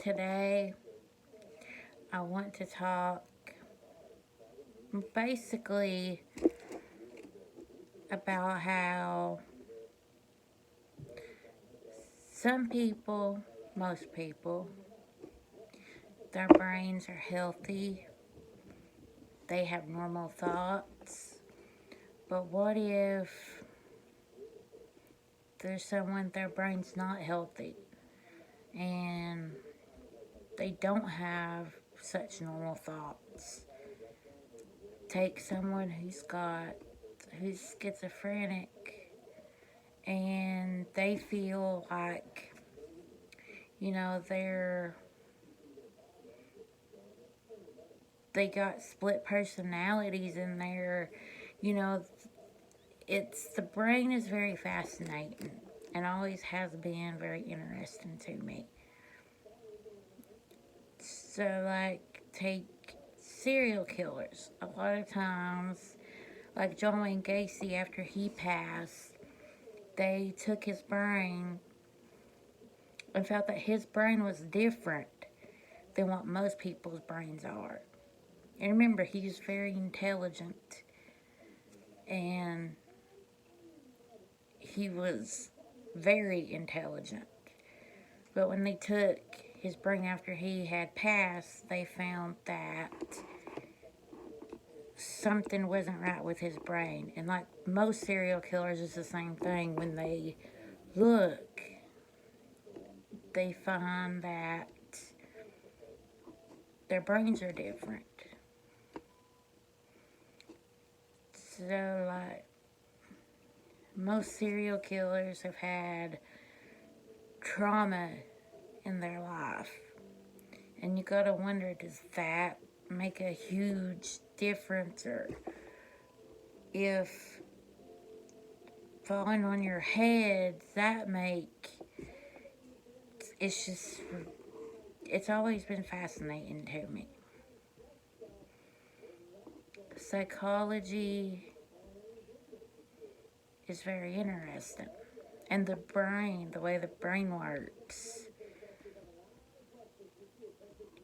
Today, I want to talk basically about how some people, most people, their brains are healthy, they have normal thoughts, but what if there's someone their brain's not healthy and they don't have such normal thoughts? Take someone who's schizophrenic and they feel like, you know, they got split personalities in there. You know, the brain is very fascinating and always has been very interesting to me. So, like, take serial killers. A lot of times, like John Wayne Gacy, after he passed, they took his brain and felt that his brain was different than what most people's brains are. And remember, he's very intelligent and he was very intelligent. But when they took his brain after he had passed, they found that something wasn't right with his brain. And like most serial killers, it's the same thing. When they look, they find that their brains are different. So, like, most serial killers have had trauma in their life. And you gotta wonder, does that make a huge difference? Or if falling on your head, it's always been fascinating to me. Psychology is very interesting. And the brain, the way the brain works.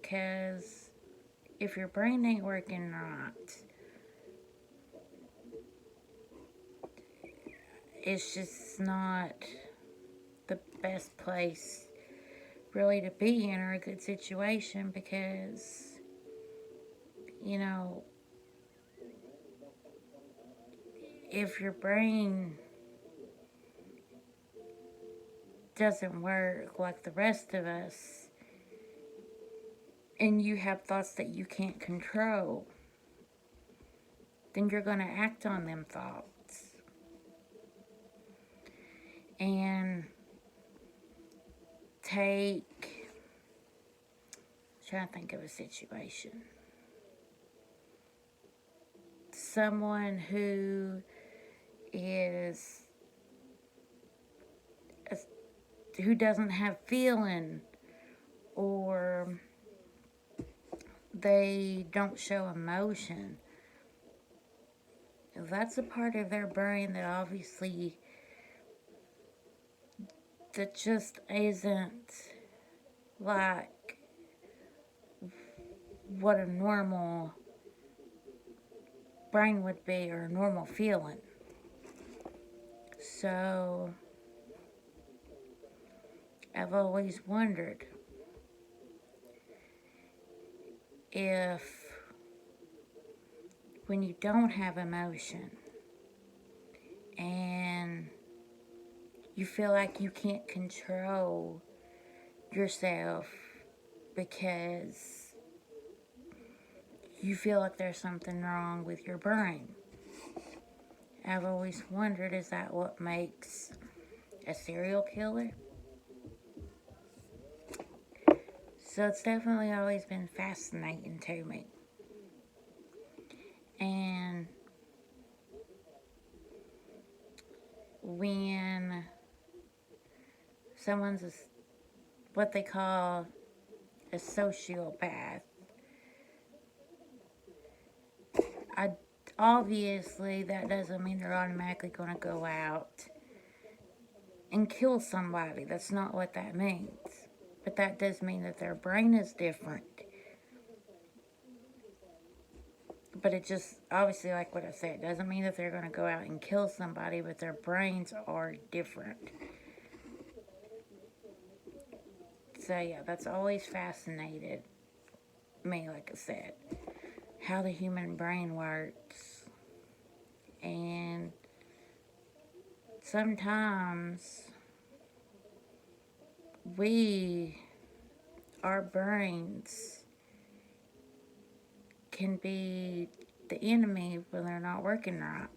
Because if your brain ain't working right, it's just not the best place really to be in or a good situation, because, you know, if your brain doesn't work like the rest of us and you have thoughts that you can't control, then you're going to act on them thoughts. And trying to think of a situation. Someone who doesn't have feeling, or they don't show emotion. That's a part of their brain that just isn't like what a normal brain would be, or a normal feeling. So I've always wondered if when you don't have emotion and you feel like you can't control yourself because you feel like there's something wrong with your brain. I've always wondered, is that what makes a serial killer? So it's definitely always been fascinating to me. And when someone's what they call a sociopath, obviously that doesn't mean they're automatically going to go out and kill somebody. That's not what that means. But that does mean that their brain is different. But it just, obviously, like what I said, it doesn't mean that they're going to go out and kill somebody, but their brains are different. So, yeah, that's always fascinated me, like I said, how the human brain works. And sometimes our brains can be the enemy when they're not working right.